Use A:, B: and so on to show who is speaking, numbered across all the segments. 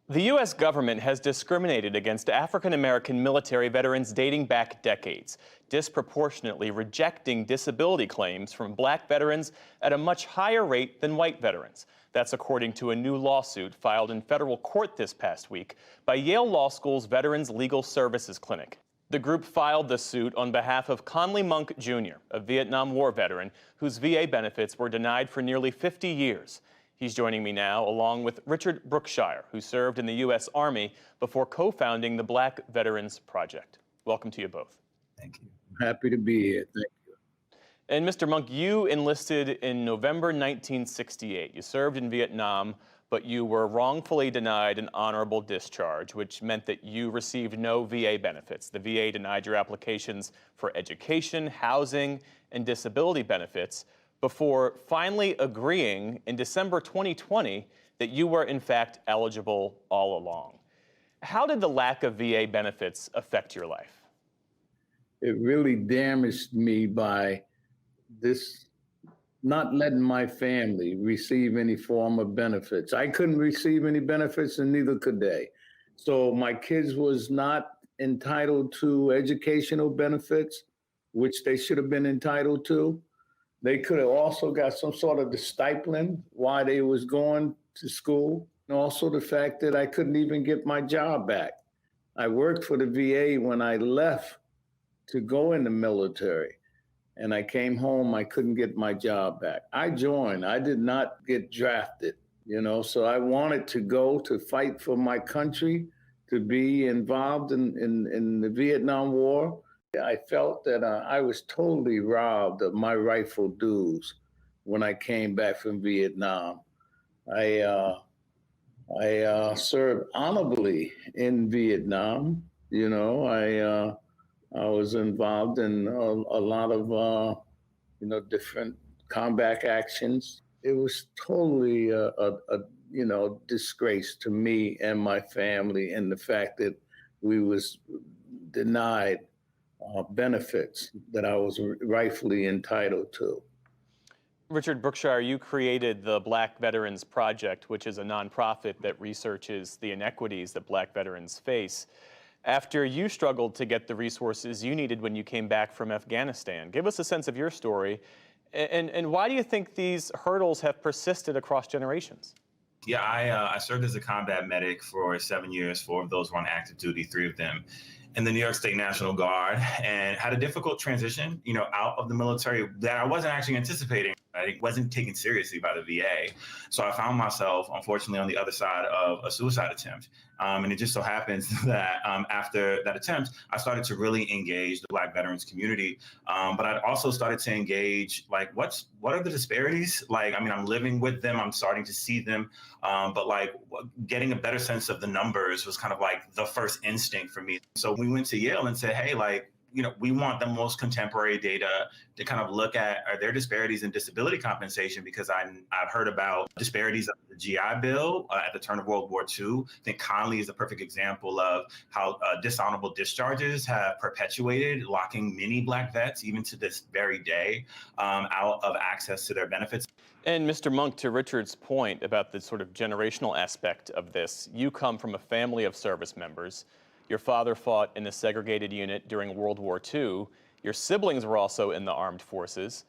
A: The U.S. government has discriminated against African American military veterans dating back decades, disproportionately rejecting disability claims from black veterans at a much higher rate than white veterans. That's according to a new lawsuit filed in federal court this past week by Yale Law School's Veterans Legal Services Clinic. The group filed the suit on behalf of Conley Monk Jr., a Vietnam War veteran whose VA benefits were denied for nearly 50 years. He's joining me now, along with Richard Brookshire, who served in the U.S. Army before co-founding the Black Veterans Project. Welcome to you both.
B: Thank you. Happy to be here. Thank you.
A: And Mr. Monk, you enlisted in November 1968. You served in Vietnam, but you were wrongfully denied an honorable discharge, which meant that you received no VA benefits. The VA denied your applications for education, housing, and disability benefits, before finally agreeing in December 2020 that you were in fact eligible all along. How did the lack of VA benefits affect your life?
B: It really damaged me by this not letting my family receive any form of benefits. I couldn't receive any benefits and neither could they. So my kids was not entitled to educational benefits, which they should have been entitled to. They could have also got some sort of the stipend while they was going to school. And also the fact that I couldn't even get my job back. I worked for the VA when I left to go in the military. And I came home, I couldn't get my job back. I joined, I did not get drafted, so I wanted to go to fight for my country, to be involved in the Vietnam War. I felt that I was totally robbed of my rightful dues when I came back from Vietnam. I served honorably in Vietnam. I was involved in a lot of different combat actions. It was totally a disgrace to me and my family, and the fact that we was denied benefits that I was rightfully entitled to.
A: Richard Brookshire, you created the Black Veterans Project, which is a nonprofit that researches the inequities that black veterans face, after you struggled to get the resources you needed when you came back from Afghanistan. Give us a sense of your story, and why do you think these hurdles have persisted across generations?
C: Yeah, I served as a combat medic for 7 years. 4 of those were on active duty, 3 of them in the New York State National Guard, and had a difficult transition, out of the military that I wasn't actually anticipating. I wasn't taken seriously by the VA. So I found myself, unfortunately, on the other side of a suicide attempt. And it just so happens that after that attempt, I started to really engage the Black veterans community. But I also started to engage, what are the disparities? I'm living with them, I'm starting to see them. But getting a better sense of the numbers was kind of the first instinct for me. So we went to Yale and said, hey, we want the most contemporary data to kind of look at, are there disparities in disability compensation? Because I've heard about disparities of the GI Bill at the turn of World War II. I think Conley is a perfect example of how dishonorable discharges have perpetuated, locking many Black vets, even to this very day, out of access to their benefits.
A: And Mr. Monk, to Richard's point about the sort of generational aspect of this, you come from a family of service members. Your father fought in a segregated unit during World War II. Your siblings were also in the armed forces.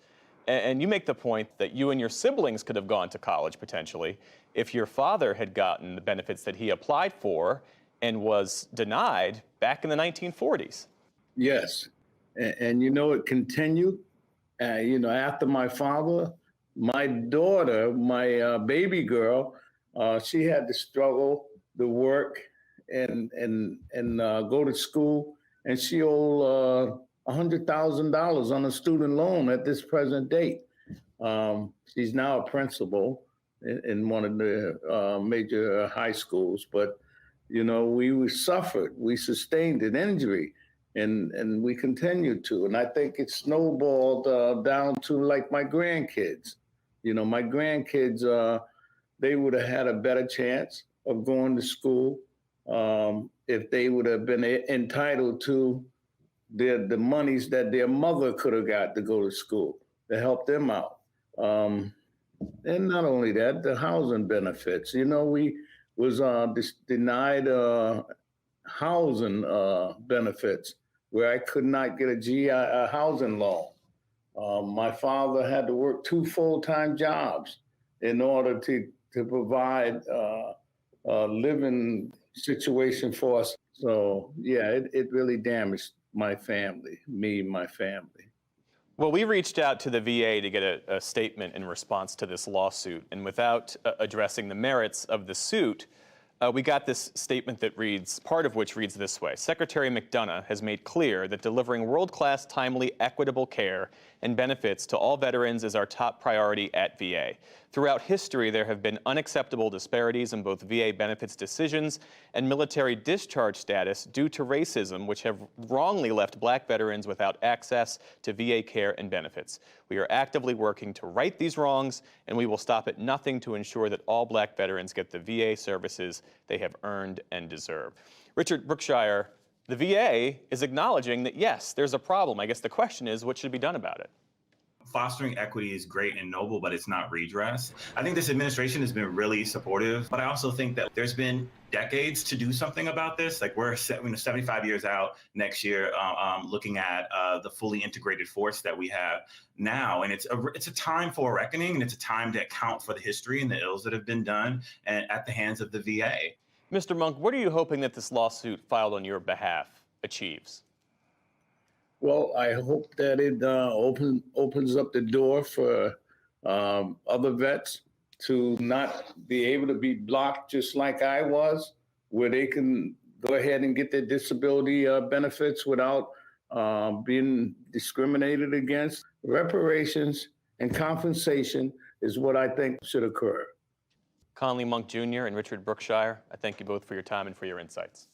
A: And you make the point that you and your siblings could have gone to college potentially if your father had gotten the benefits that he applied for and was denied back in the 1940s.
B: Yes. And it continued. After my father, my daughter, my baby girl, she had to struggle to work and go to school, and she owed $100,000 on a student loan at this present date. She's now a principal in one of the major high schools, but we suffered, we sustained an injury, and we continued to, and I think it snowballed down to my grandkids. My grandkids, they would have had a better chance of going to school if they would have been entitled to the monies that their mother could have got to go to school to help them out. And not only that, the housing benefits. We was denied housing benefits, where I could not get a housing loan. My father had to work 2 full-time jobs in order to provide a living situation for us. So yeah, it really damaged my family, my family.
A: Well, we reached out to the VA to get a statement in response to this lawsuit, and without addressing the merits of the suit, we got this statement that reads, part of which reads this way: Secretary McDonough has made clear that delivering world-class, timely, equitable care and benefits to all veterans is our top priority at VA. Throughout history, there have been unacceptable disparities in both VA benefits decisions and military discharge status due to racism, which have wrongly left Black veterans without access to VA care and benefits. We are actively working to right these wrongs, and we will stop at nothing to ensure that all Black veterans get the VA services they have earned and deserve. Richard Brookshire, the VA is acknowledging that, yes, there's a problem. I guess the question is, what should be done about it?
C: Fostering equity is great and noble, but it's not redress. I think this administration has been really supportive, but I also think that there's been decades to do something about this. Like, we're 75 years out next year, looking at the fully integrated force that we have now, and it's a time for a reckoning, and it's a time to account for the history and the ills that have been done at the hands of the VA.
A: Mr. Monk, what are you hoping that this lawsuit filed on your behalf achieves?
B: Well, I hope that it opens up the door for other vets to not be able to be blocked just like I was, where they can go ahead and get their disability benefits without being discriminated against. Reparations and compensation is what I think should occur.
A: Conley Monk Jr. and Richard Brookshire, I thank you both for your time and for your insights.